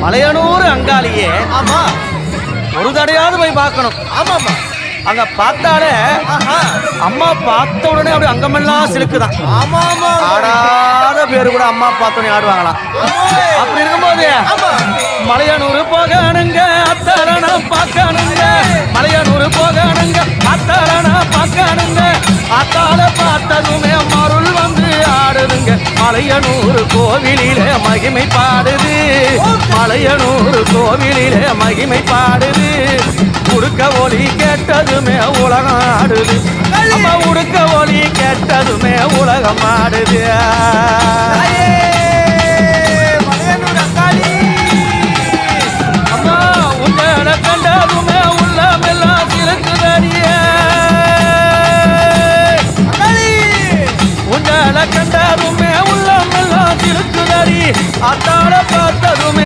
மலையனூர் அங்காளியே ஆமா ஒரு தடையாவது போய் பார்க்கணும். ஆமாமா அங்க பார்த்தாலே அம்மா பார்த்த உடனே அப்படி அங்கமெல்லாம் சிலுக்குதான். ஆமா ஆமா ஆடாத பேரு கூட அம்மா பார்த்தோன்னே ஆடுவாங்களாம். அப்படி இருக்கும்போது மலையனூர் போகணுங்க அத்தாரனா பார்க்கணுங்க. மலையனூர் போகணுங்க அத்தாரனா பார்க்கணுங்க. அத்தால பார்த்ததுமே மருள் வந்து ஆடுதுங்க. மலையனூர் கோவிலிலே மகிமை பாடுது. மலையனூர் கோவிலிலே மகிமை பாடுது. உடுக்க ஒலி கேட்டதுமே உலகம் ஆடுது. நம்ம உடுக்க ஒலி கேட்டதுமே உலகம் ஆடுது.